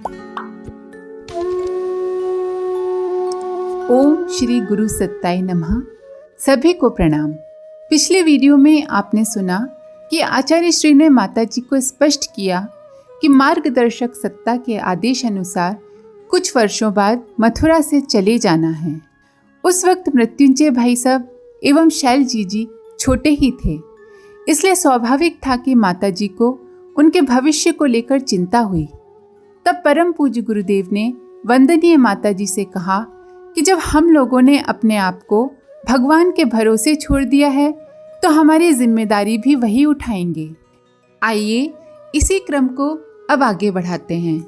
ओम श्री गुरु सत्ताय नमः। सभी को प्रणाम। पिछले वीडियो में आपने सुना कि आचार्य श्री ने माता जी को स्पष्ट किया कि मार्गदर्शक सत्ता के आदेश अनुसार कुछ वर्षों बाद मथुरा से चले जाना है। उस वक्त मृत्युंजय भाई साहब एवं शैल जी छोटे ही थे, इसलिए स्वाभाविक था कि माता जी को उनके भविष्य को लेकर चिंता हुई। तब परम पूज्य गुरुदेव ने वंदनीय माता जी से कहा कि जब हम लोगों ने अपने आप को भगवान के भरोसे छोड़ दिया है तो हमारी जिम्मेदारी भी वही उठाएंगे। आइए इसी क्रम को अब आगे बढ़ाते हैं।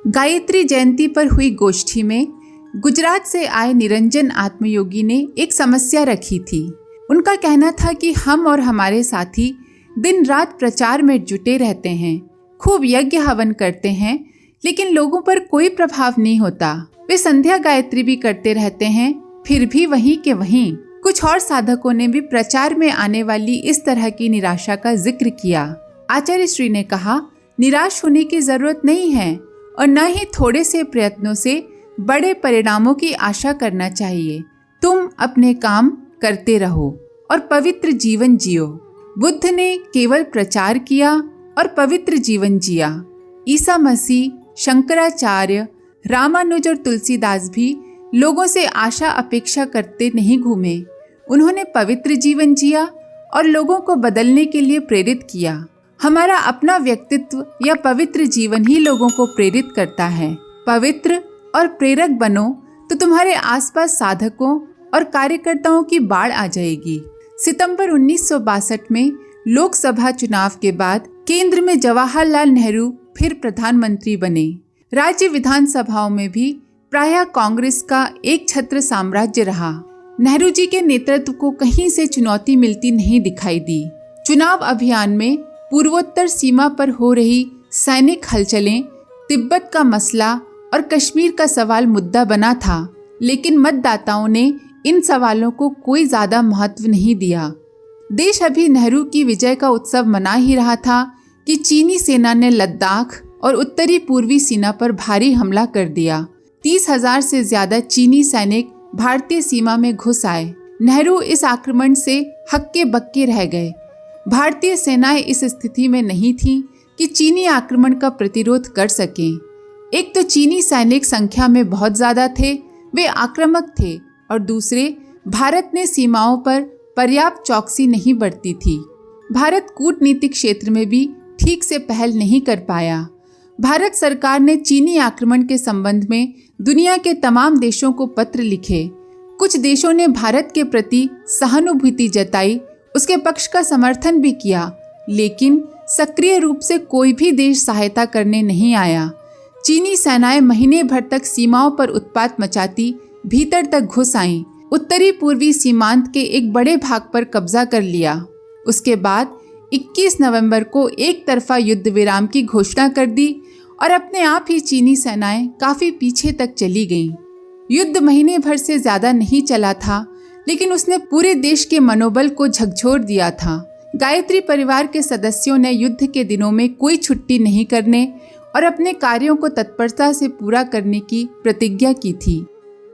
गायत्री जयंती पर हुई गोष्ठी में गुजरात से आए निरंजन आत्मयोगी ने एक समस्या रखी थी। उनका कहना था कि हम और हमारे साथी दिन रात प्रचार में जुटे रहते हैं, खूब यज्ञ हवन करते हैं, लेकिन लोगों पर कोई प्रभाव नहीं होता। वे संध्या गायत्री भी करते रहते हैं, फिर भी वहीं के वहीं। कुछ और साधकों ने भी प्रचार में आने वाली इस तरह की निराशा का जिक्र किया। आचार्य श्री ने कहा, निराश होने की जरूरत नहीं है और न ही थोड़े से प्रयत्नों से बड़े परिणामों की आशा करना चाहिए। तुम अपने काम करते रहो और पवित्र जीवन जियो। बुद्ध ने केवल प्रचार किया और पवित्र जीवन जिया। ईसा मसीह, शंकराचार्य, रामानुज और तुलसीदास भी लोगों से आशा अपेक्षा करते नहीं घूमे। उन्होंने पवित्र जीवन जिया और लोगों को बदलने के लिए प्रेरित किया। हमारा अपना व्यक्तित्व या पवित्र जीवन ही लोगों को प्रेरित करता है। पवित्र और प्रेरक बनो तो तुम्हारे आसपास साधकों और कार्यकर्ताओं की बाढ़ आ जाएगी। सितंबर 1962 में लोकसभा चुनाव के बाद केंद्र में जवाहरलाल नेहरू फिर प्रधानमंत्री बने। राज्य विधानसभाओं में भी प्रायः कांग्रेस का एक छत्र साम्राज्य रहा। नेहरू जी के नेतृत्व को कहीं से चुनौती मिलती नहीं दिखाई दी। चुनाव अभियान में पूर्वोत्तर सीमा पर हो रही सैनिक हलचलें, तिब्बत का मसला और कश्मीर का सवाल मुद्दा बना था, लेकिन मतदाताओं ने इन सवालों को कोई ज्यादा महत्व नहीं दिया। देश अभी नेहरू की विजय का उत्सव मना ही रहा था कि चीनी सेना ने लद्दाख और उत्तरी पूर्वी सीमा पर भारी हमला कर दिया। 30,000 से ज्यादा चीनी सैनिक भारतीय सीमा में घुस आए। नेहरू इस आक्रमण से हक्के बक्के रह गए। भारतीय सेनाएं इस स्थिति में नहीं थीं कि चीनी आक्रमण का प्रतिरोध कर सकें। एक तो चीनी सैनिक संख्या में बहुत ज्यादा थे, वे आक्रामक थे, और दूसरे भारत ने सीमाओं पर पर्याप्त चौकसी नहीं बरती थी। भारत कूटनीतिक क्षेत्र में भी ठीक से पहल नहीं कर पाया। भारत सरकार ने चीनी आक्रमण के संबंध में दुनिया के तमाम देशों को पत्र लिखे। कुछ देशों ने भारत के प्रति सहानुभूति जताई, उसके पक्ष का समर्थन भी किया, लेकिन सक्रिय रूप से कोई भी देश सहायता करने नहीं आया। चीनी सेनाएं महीने भर तक सीमाओं पर उत्पात मचाती भीतर तक घुस आईं, उत्तरी पूर्वी सीमांत के एक बड़े भाग पर कब्जा कर लिया। उसके बाद 21 नवंबर को एक तरफा युद्ध विराम की घोषणा कर दी और अपने आप ही चीनी सेनाएं काफी पीछे तक चली गईं। युद्ध महीने भर से ज्यादा नहीं चला था, लेकिन उसने पूरे देश के मनोबल को झकझोर दिया था। गायत्री परिवार के सदस्यों ने युद्ध के दिनों में कोई छुट्टी नहीं करने और अपने कार्यों को तत्परता से पूरा करने की प्रतिज्ञा की थी।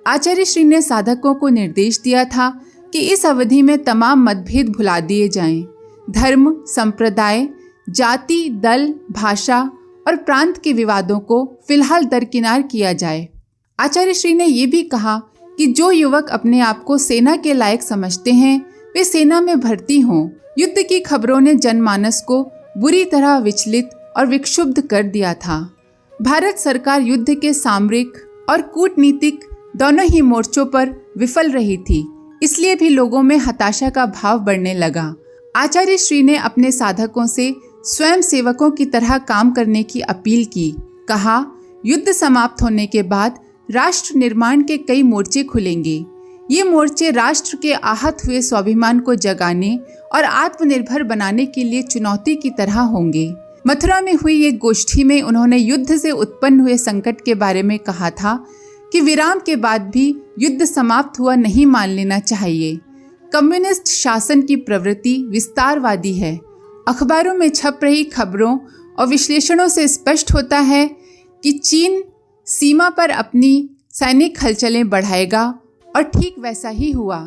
आचार्य श्री ने साधकों को निर्देश दिया था कि इस अवधि में तमाम मतभेद भुला दिए जाएं। धर्म, संप्रदाय, जाति, दल, भाषा और प्रांत के विवादों को फिलहाल दरकिनार किया जाए। आचार्य श्री ने ये भी कहा कि जो युवक अपने आप को सेना के लायक समझते हैं वे सेना में भर्ती हों। युद्ध की खबरों ने जनमानस को बुरी तरह विचलित और विक्षुब्ध कर दिया था। भारत सरकार युद्ध के सामरिक और कूटनीतिक दोनों ही मोर्चों पर विफल रही थी, इसलिए भी लोगों में हताशा का भाव बढ़ने लगा। आचार्य श्री ने अपने साधकों से स्वयं सेवकों की तरह काम करने की अपील की। कहा, युद्ध समाप्त होने के बाद राष्ट्र निर्माण के कई मोर्चे खुलेंगे। ये मोर्चे राष्ट्र के आहत हुए स्वाभिमान को जगाने और आत्मनिर्भर बनाने के लिए चुनौती की तरह होंगे। मथुरा में हुई एक गोष्ठी में उन्होंने युद्ध से उत्पन्न हुए संकट के बारे में कहा था कि विराम के बाद भी युद्ध समाप्त हुआ नहीं मान लेना चाहिए। कम्युनिस्ट शासन की प्रवृत्ति विस्तारवादी है। अखबारों में छप रही खबरों और विश्लेषणों से स्पष्ट होता है कि चीन सीमा पर अपनी सैनिक हलचलें बढ़ाएगा और ठीक वैसा ही हुआ।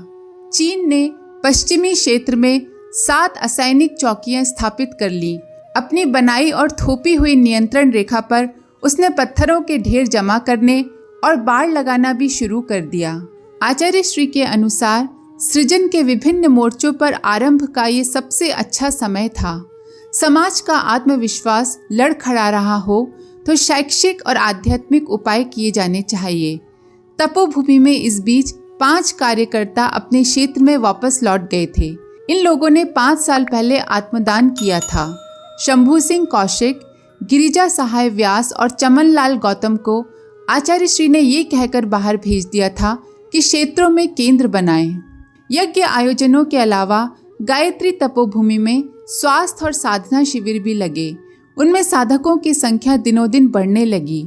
चीन ने पश्चिमी क्षेत्र में 7 असैनिक चौकियां स्थापित कर ली। अपनी बनाई और थोपी हुई नियंत्रण रेखा पर उसने पत्थरों के ढेर जमा करने और बाड़ लगाना भी शुरू कर दिया। आचार्य श्री के अनुसार सृजन के विभिन्न मोर्चों पर आरंभ का ये सबसे अच्छा समय था। समाज का आत्मविश्वास लड़खड़ा रहा हो तो शैक्षिक और आध्यात्मिक उपाय किए जाने चाहिए। तपोभूमि में इस बीच 5 कार्यकर्ता अपने क्षेत्र में वापस लौट गए थे। इन लोगों ने 5 साल पहले आत्मदान किया था। शंभू सिंह कौशिक, गिरिजा सहाय व्यास और चमन लाल गौतम को आचार्य श्री ने ये कहकर बाहर भेज दिया था कि क्षेत्रों में केंद्र बनाएं। यज्ञ आयोजनों के अलावा गायत्री तपोभूमि में स्वास्थ्य और साधना शिविर भी लगे। उनमें साधकों की संख्या दिनों दिन बढ़ने लगी।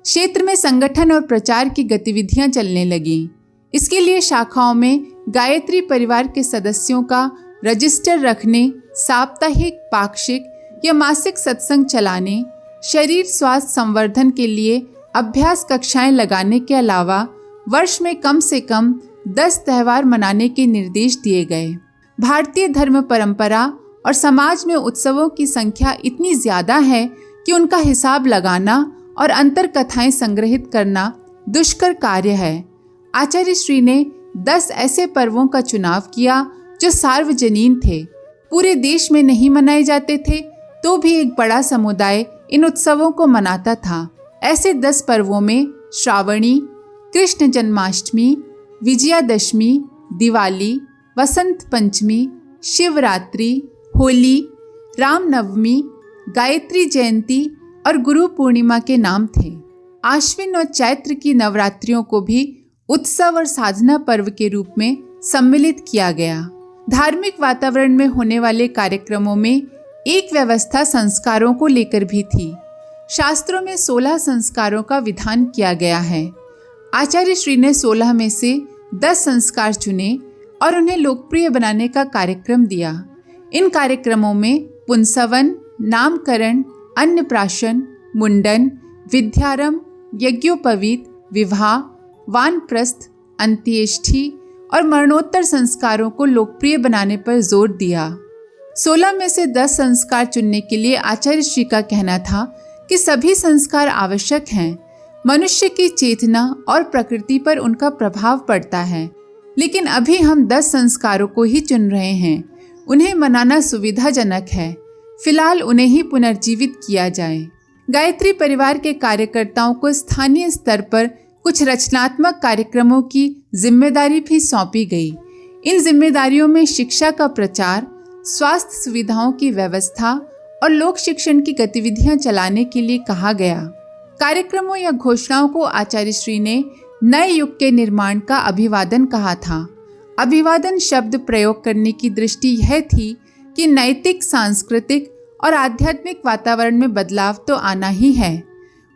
क्षेत्र में संगठन और प्रचार की गतिविधियां चलने लगीं। इसके लिए शाखाओं में गायत्री परिवार के सदस्यों का रजिस्टर रखने, साप्ताहिक, पाक्षिक या मासिक सत्संग चलाने, शरीर स्वास्थ्य संवर्धन के लिए अभ्यास कक्षाएं लगाने के अलावा वर्ष में कम से कम 10 त्यौहार मनाने के निर्देश दिए गए। भारतीय धर्म परंपरा और समाज में उत्सवों की संख्या इतनी ज़्यादा है कि उनका हिसाब लगाना और अंतर कथाएं संग्रहित करना दुष्कर कार्य है। आचार्य श्री ने 10 ऐसे पर्वों का चुनाव किया जो सार्वजनीन थे, पूरे देश में नहीं मनाए जाते थे, तो भी एक बड़ा समुदाय इन उत्सवों को मनाता था। ऐसे 10 पर्वों में श्रावणी, कृष्ण जन्माष्टमी, विजयादशमी, दिवाली, वसंत पंचमी, शिवरात्रि, होली, रामनवमी, गायत्री जयंती और गुरु पूर्णिमा के नाम थे। आश्विन और चैत्र की नवरात्रियों को भी उत्सव और साधना पर्व के रूप में सम्मिलित किया गया। धार्मिक वातावरण में होने वाले कार्यक्रमों में एक व्यवस्था संस्कारों को लेकर भी थी। शास्त्रों में 16 संस्कारों का विधान किया गया है। आचार्य श्री ने 16 में से 10 संस्कार चुने और उन्हें लोकप्रिय बनाने का कार्यक्रम दिया। इन कार्यक्रमों में पुंसवन, नामकरण, अन्नप्राशन, मुंडन, विद्यारंभ, यज्ञोपवीत, विवाह, वानप्रस्थ, अंत्येष्टि और मरणोत्तर संस्कारों को लोकप्रिय बनाने पर जोर दिया। 16 में से 10 संस्कार चुनने के लिए आचार्य श्री का कहना था कि सभी संस्कार आवश्यक हैं। मनुष्य की चेतना और प्रकृति पर उनका प्रभाव पड़ता है, लेकिन अभी हम 10 संस्कारों को ही चुन रहे हैं। उन्हें मनाना सुविधाजनक है। फिलहाल उन्हें ही पुनर्जीवित किया जाए। गायत्री परिवार के कार्यकर्ताओं को स्थानीय स्तर पर कुछ रचनात्मक कार्यक्रमों की जिम्मेदारी भी सौंपी गई। इन जिम्मेदारियों में शिक्षा का प्रचार, स्वास्थ्य सुविधाओं की व्यवस्था और लोक शिक्षण की गतिविधियां चलाने के लिए कहा गया। कार्यक्रमों या घोषणाओं को आचार्य श्री ने नए युग के निर्माण का अभिवादन कहा था। अभिवादन शब्द प्रयोग करने की दृष्टि यह थी कि नैतिक, सांस्कृतिक और आध्यात्मिक वातावरण में बदलाव तो आना ही है।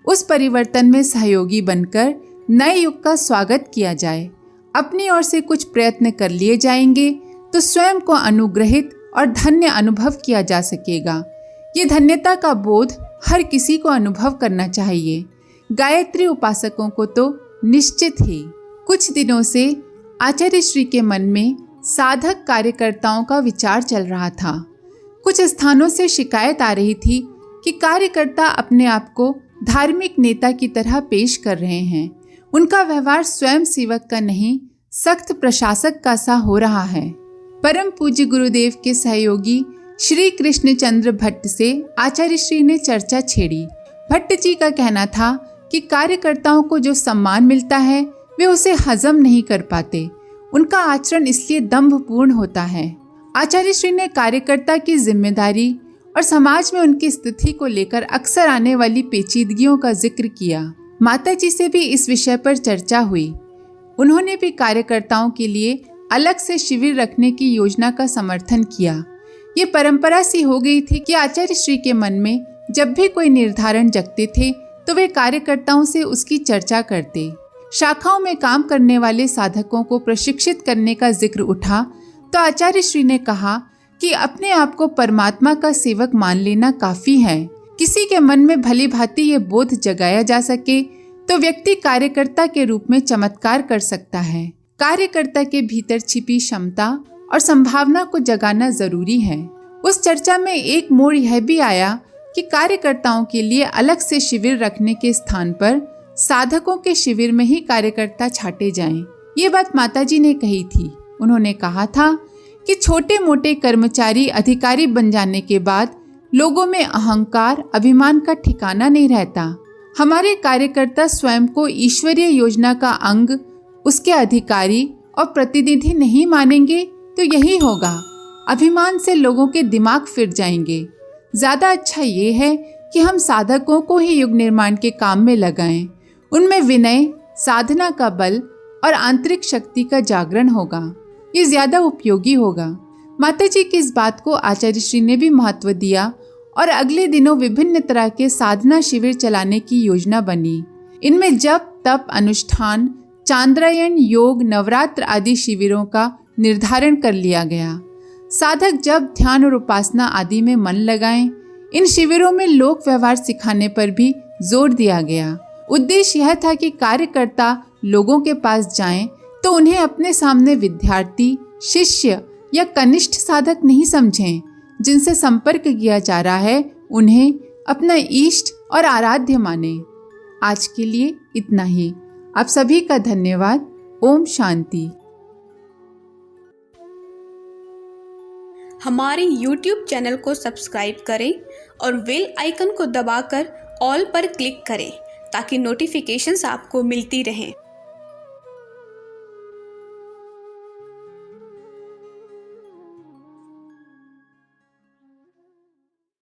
उस परिवर्तन में सहयोगी बनकर नए युग का स्वागत किया जाए। अपनी ओर से कुछ प्रयत्न कर लिए जाएंगे तो स्वयं को अनुग्रहित और धन्य अनुभव किया जा सकेगा। ये धन्यता का बोध हर किसी को अनुभव करना चाहिए। गायत्री उपासकों को तो निश्चित ही। कुछ दिनों से आचार्य श्री के मन में साधक कार्यकर्ताओं का विचार चल रहा था। कुछ स्थानों से शिकायत आ रही थी कि कार्यकर्ता अपने आप को धार्मिक नेता की तरह पेश कर रहे हैं। उनका व्यवहार स्वयं सेवक का नहीं, सख्त प्रशासक का सा हो रहा है। परम पूज्य गुरुदेव के सहयोगी श्री कृष्णचंद्र भट्ट से आचार्य श्री ने चर्चा छेड़ी। भट्ट जी का कहना था कि कार्यकर्ताओं को जो सम्मान मिलता है वे उसे हजम नहीं कर पाते। उनका आचरण इसलिए दंभपूर्ण होता है। आचार्य श्री ने कार्यकर्ता की जिम्मेदारी और समाज में उनकी स्थिति को लेकर अक्सर आने वाली पेचीदगियों का जिक्र किया। माता जी से भी इस विषय पर चर्चा हुई। उन्होंने भी कार्यकर्ताओं के लिए अलग से शिविर रखने की योजना का समर्थन किया। ये परंपरा सी हो गई थी कि आचार्य श्री के मन में जब भी कोई निर्धारण जगते थे तो वे कार्यकर्ताओं से उसकी चर्चा करते। शाखाओं में काम करने वाले साधकों को प्रशिक्षित करने का जिक्र उठा तो आचार्य श्री ने कहा कि अपने आप को परमात्मा का सेवक मान लेना काफी है। किसी के मन में भली भांति ये बोध जगाया जा सके तो व्यक्ति कार्यकर्ता के रूप में चमत्कार कर सकता है। कार्यकर्ता के भीतर छिपी क्षमता और संभावना को जगाना जरूरी है। उस चर्चा में एक मोड़ यह भी आया कि कार्यकर्ताओं के लिए अलग से शिविर रखने के स्थान पर साधकों के शिविर में ही कार्यकर्ता छांटे जाएं। ये बात माताजी ने कही थी। उन्होंने कहा था कि छोटे मोटे कर्मचारी अधिकारी बन जाने के बाद लोगों में अहंकार, अभिमान का ठिकाना नहीं रहता। हमारे कार्यकर्ता स्वयं को ईश्वरीय योजना का अंग, उसके अधिकारी और प्रतिनिधि नहीं मानेंगे तो यही होगा। अभिमान से लोगों के दिमाग फिर जाएंगे। ज्यादा अच्छा ये है कि हम साधकों को ही युग निर्माण के काम में लगाएं। उनमें विनय, साधना का बल और आंतरिक शक्ति का जागरण होगा। ये ज्यादा उपयोगी होगा। माताजी की इस बात को आचार्य श्री ने भी महत्व दिया और अगले दिनों विभिन्न तरह के साधना शिविर चलाने की योजना बनी। इनमें जप, तप, अनुष्ठान, चांद्रायण, योग, नवरात्र आदि शिविरों का निर्धारण कर लिया गया। साधक जप, ध्यान और उपासना आदि में मन लगाएं। इन शिविरों में लोक व्यवहार सिखाने पर भी जोर दिया गया। उद्देश्य यह था कि कार्यकर्ता लोगों के पास जाएं तो उन्हें अपने सामने विद्यार्थी, शिष्य या कनिष्ठ साधक नहीं समझें। जिनसे संपर्क किया जा रहा है उन्हें अपना इष्ट और आराध्य माने। आज के लिए इतना ही। आप सभी का धन्यवाद। ओम शांति। हमारे YouTube चैनल को सब्सक्राइब करें और बेल आइकन को दबाकर ऑल पर क्लिक करें ताकि नोटिफिकेशंस आपको मिलती रहें।